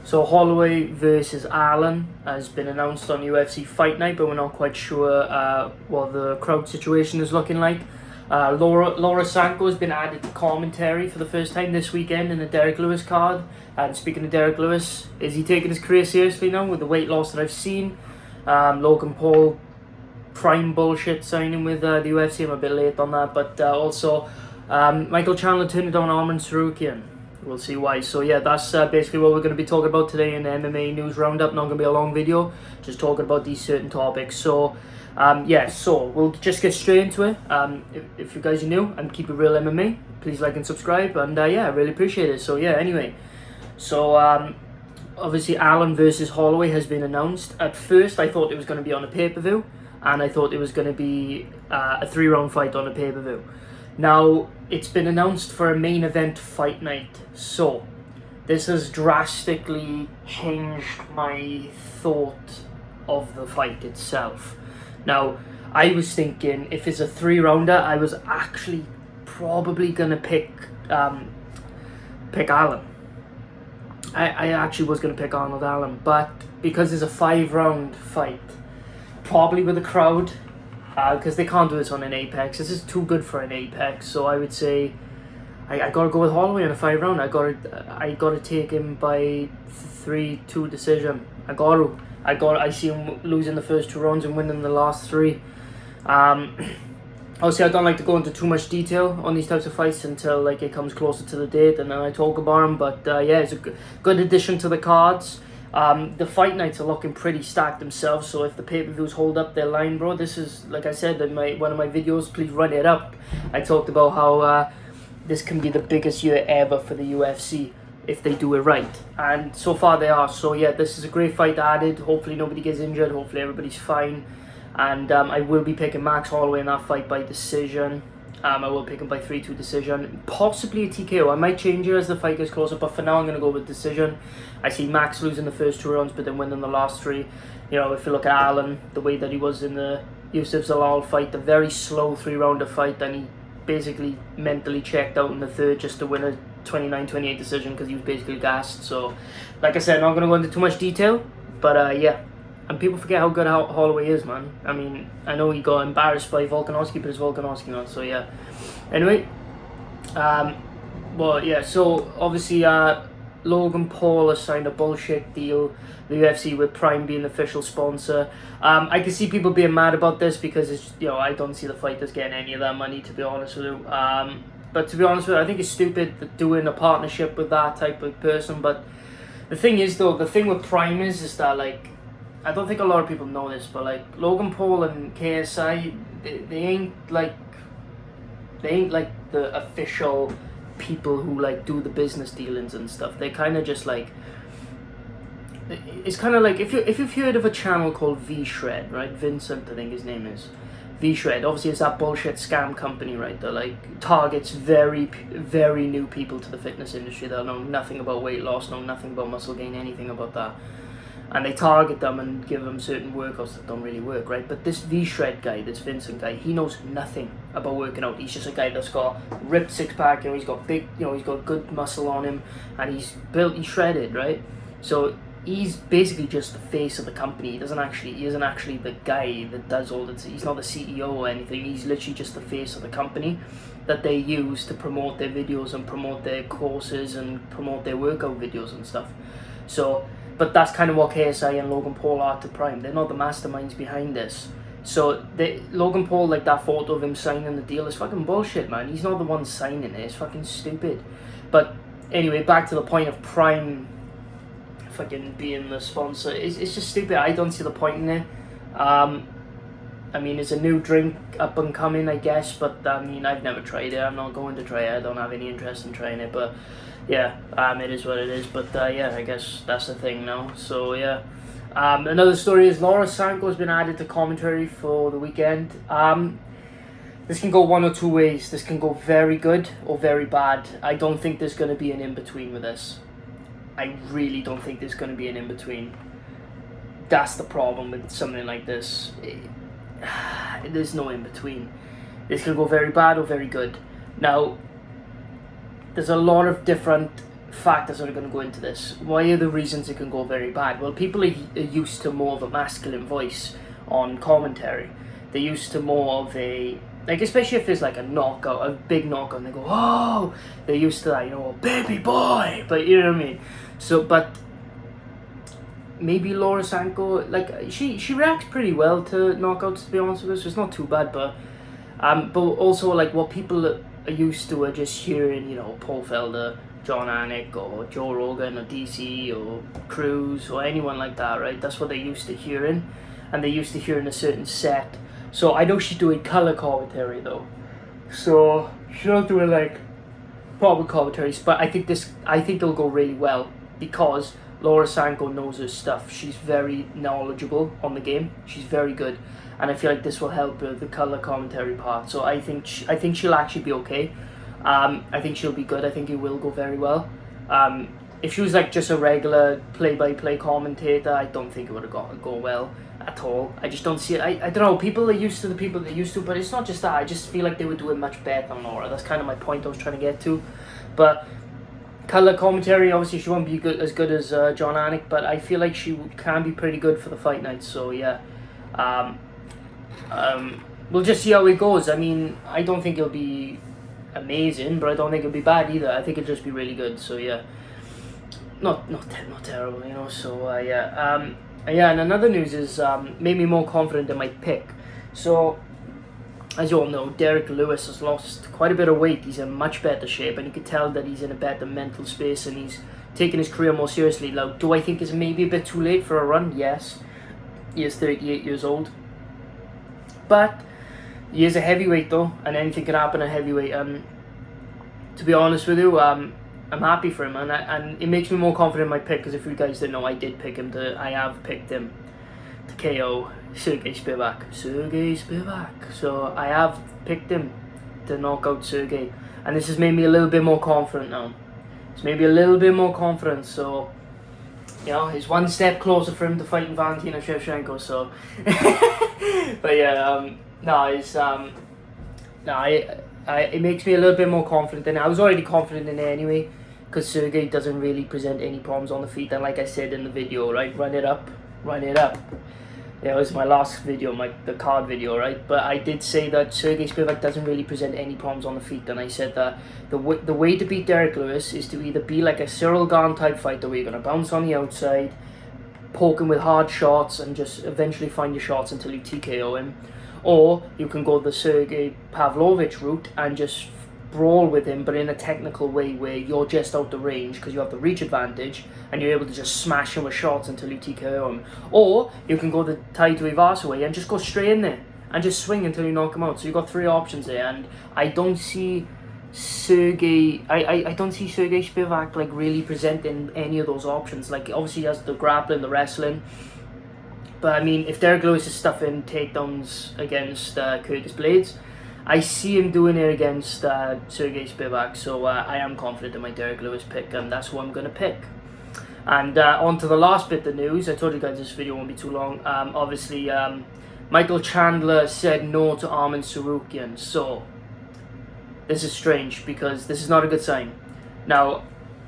So Holloway versus Allen has been announced on UFC Fight Night, but we're not quite sure what the crowd situation is looking like. Laura Sanko has been added to commentary for the first time this weekend in the Derek Lewis card. And speaking of Derek Lewis, is he taking his career seriously now with the weight loss that I've seen? Logan Paul prime bullshit signing with the UFC. I'm a bit late on that, but also Michael Chandler turned down Arman Sarukian. We'll see why. So yeah, that's basically what we're going to be talking about today in the MMA News Roundup. Not going to be a long video, just talking about these certain topics. So so we'll just get straight into it. If you guys are new and keep it real MMA, please like and subscribe, and I really appreciate it. So yeah, anyway, so obviously Allen versus Holloway has been announced. At first I thought it was going to be on a pay-per-view, and I thought it was going to be a 3-round fight on a pay-per-view. Now, it's been announced for a main event fight night, so this has drastically changed my thought of the fight itself. Now, I was thinking if it's a 3-rounder, I was actually probably going to pick Allen. I actually was going to pick Arnold Allen, but because it's a 5-round fight, probably with a crowd, because they can't do this on an Apex. This is too good for an Apex, so I would say I gotta go with Holloway in a 5-round. I gotta take him by 3-2 decision. I see him losing the first 2 rounds and winning the last 3. Obviously, I don't like to go into too much detail on these types of fights until it comes closer to the date, and then I talk about them. But yeah, it's a good addition to the cards. The fight nights are looking pretty stacked themselves, so if the pay-per-views hold up their line, bro, this is, like I said in one of my videos, please run it up. I talked about how this can be the biggest year ever for the UFC if they do it right, and so far they are. So yeah, this is a great fight added. Hopefully nobody gets injured, hopefully everybody's fine, and I will be picking Max Holloway in that fight by decision. I will pick him by 3-2 decision, possibly a TKO. I might change it as the fight gets closer, but for now I'm going to go with decision. I see Max losing the first 2 rounds, but then winning the last 3. You know, if you look at Allen, the way that he was in the Yusuf Zalal fight, a very slow 3-rounder fight, and he basically mentally checked out in the 3rd just to win a 29-28 decision because he was basically gassed. So, like I said, I'm not going to go into too much detail, but yeah. And people forget how good Holloway is, man. I mean, I know he got embarrassed by Volkanovski, but it's Volkanovski now, so yeah. Anyway, well, yeah, so obviously Logan Paul has signed a bullshit deal, the UFC, with Prime being the official sponsor. I can see people being mad about this because it's, I don't see the fighters getting any of that money, to be honest with you. But to be honest with you, I think it's stupid doing a partnership with that type of person. But the thing is, though, the thing with Prime is that, I don't think a lot of people know this, but Logan Paul and KSI, they ain't like the official people who do the business dealings and stuff. They kind of just it's kind of like if you've heard of a channel called V-Shred, right? Vincent, I think his name is. V-Shred, obviously it's that bullshit scam company, right? That targets very, very new people to the fitness industry that know nothing about weight loss, know nothing about muscle gain, anything about that. And they target them and give them certain workouts that don't really work, right? But this V-Shred guy, this Vincent guy, he knows nothing about working out. He's just a guy that's got ripped 6-pack, he's got big, he's got good muscle on him, and he's shredded, right? So he's basically just the face of the company. He isn't actually the guy that does all the, he's not the CEO or anything. He's literally just the face of the company that they use to promote their videos and promote their courses and promote their workout videos and stuff. So, but that's kind of what KSI and Logan Paul are to Prime. They're not the masterminds behind this. So Logan Paul, that photo of him signing the deal is fucking bullshit, man. He's not the one signing it. It's fucking stupid. But anyway, back to the point of Prime fucking being the sponsor. It's just stupid. I don't see the point in it. I mean, it's a new drink up and coming, I guess, but I mean, I've never tried it. I'm not going to try it. I don't have any interest in trying it, but yeah, it is what it is. But yeah, I guess that's the thing now. So yeah, another story is Laura Sanko has been added to commentary for the weekend. This can go one or two ways. This can go very good or very bad. I don't think there's going to be an in-between with this. I really don't think there's going to be an in-between. That's the problem with something like this. There's no in-between. This can go very bad or very good. Now, there's a lot of different factors that are going to go into this. Why are the reasons it can go very bad? Well, people are used to more of a masculine voice on commentary. They're used to more of a, like, especially if there's like a knockout, a big knockout, and they go, oh, they're used to that, you know, baby boy, but you know what I mean? So, but maybe Laura Sanko, like, she reacts pretty well to knockouts, to be honest with us, so it's not too bad, but also, like, what people are used to are just hearing, you know, Paul Felder, John Anik, or Joe Rogan, or DC, or Cruz, or anyone like that, right? That's what they're used to hearing, and they're used to hearing a certain set. So I know she's doing colour commentary, though, so she's not doing, like, proper commentaries, but I think it'll go really well, because Laura Sanko knows her stuff. She's very knowledgeable on the game. She's very good, and I feel like this will help her, the colour commentary part. So I think she'll actually be okay. I think she'll be good. I think it will go very well. If she was like just a regular play-by-play commentator, I don't think it would have go well at all. I just don't see it. I don't know. People are used to the people they're used to, but it's not just that. I just feel like they would do it much better than Laura. That's kind of my point I was trying to get to. But colour commentary, obviously she won't be as good as John Anik, but I feel like she can be pretty good for the fight night. So yeah, we'll just see how it goes. I mean, I don't think it'll be amazing, but I don't think it'll be bad either. I think it'll just be really good. So yeah, not terrible, you know. So yeah, and another news is made me more confident in my pick. So, as you all know, Derek Lewis has lost quite a bit of weight. He's in much better shape, and you can tell that he's in a better mental space, and he's taking his career more seriously. Now, do I think it's maybe a bit too late for a run? Yes. He is 38 years old. But he is a heavyweight, though, and anything can happen at heavyweight. To be honest with you, I'm happy for him, and it makes me more confident in my pick, because if you guys didn't know, I have picked him to KO Sergey Spivak. So I have picked him to knock out Sergey, and this has made me a little bit more confident now. It's made me a little bit more confident, so, you know, it's one step closer for him to fighting Valentina Shevchenko, so. But yeah, it makes me a little bit more confident, and I was already confident in it anyway, because Sergey doesn't really present any problems on the feet, and like I said in the video, right, run it up. Yeah, it was my last video, the card video, right? But I did say that Sergey Spivak doesn't really present any problems on the feet, and I said that the way to beat Derek Lewis is to either be like a Cyril Gane type fighter, where you're going to bounce on the outside, poke him with hard shots, and just eventually find your shots until you TKO him, or you can go the Sergey Pavlovich route and just brawl with him, but in a technical way where you're just out the range because you have the reach advantage and you're able to just smash him with shots until you TKO him. Or you can go the Tai Tuivasa way and just go straight in there and just swing until you knock him out. So you've got three options there, and I don't see Sergey Spivak like really presenting any of those options. Like, obviously he has the grappling, the wrestling, but I mean, if Derek Lewis is stuffing takedowns against Curtis Blades, I see him doing it against Sergey Spivak, so I am confident in my Derek Lewis pick, and that's who I'm going to pick. And on to the last bit of news. I told you guys this video won't be too long. Obviously, Michael Chandler said no to Arman Tsarukyan, so this is strange, because this is not a good sign. Now,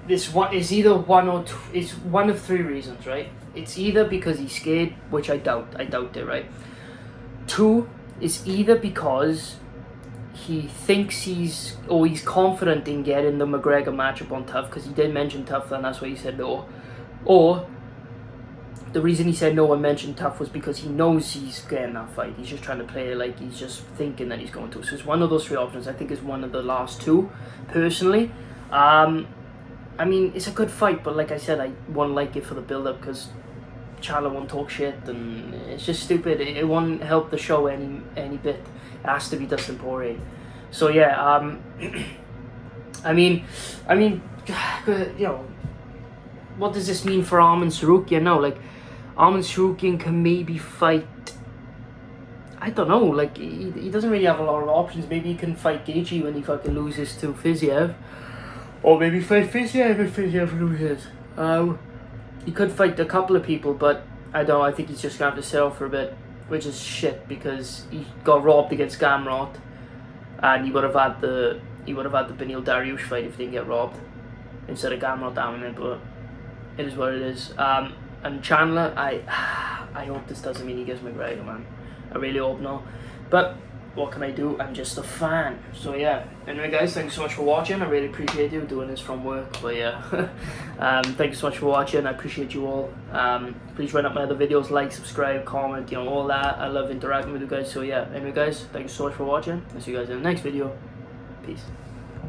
this one is either one or two, it's one of three reasons, right? It's either because he's scared, which I doubt it, right? Two, it's either because he thinks he's confident in getting the McGregor matchup on Tough, because he did mention Tough, and that's why he said no. Or the reason he said no and mentioned Tough was because he knows he's getting that fight. He's just trying to play it like he's just thinking that he's going to. So it's one of those three options. I think it's one of the last two, personally. I mean, it's a good fight, but like I said, I won't like it for the build-up, because Chandler won't talk shit, and it's just stupid. It won't help the show any bit. It has to be Dustin Poirier. So yeah, I mean, you know, what does this mean for Arman Tsarukyan now? Like, Arman Tsarukyan can maybe fight, I don't know, like, he doesn't really have a lot of options. Maybe he can fight Gaethje when he fucking loses to Fiziev, or maybe fight Fiziev if Fiziev loses. He could fight a couple of people, but I don't know, I think he's just going to have to settle for a bit, which is shit, because he got robbed against Gamrot, and he would have had the Beneil Dariush fight if he didn't get robbed. instead of Gamrot down it, but it is what it is. And Chandler, I hope this doesn't mean he gives McGregor, man. I really hope not. But what can I do? I'm just a fan. So yeah. Anyway, guys, thanks so much for watching. I really appreciate you doing this from work. But yeah, thank you so much for watching. I appreciate you all. Please run up my other videos, like, subscribe, comment, you know, all that. I love interacting with you guys. So yeah. Anyway, guys, thank you so much for watching. I'll see you guys in the next video. Peace.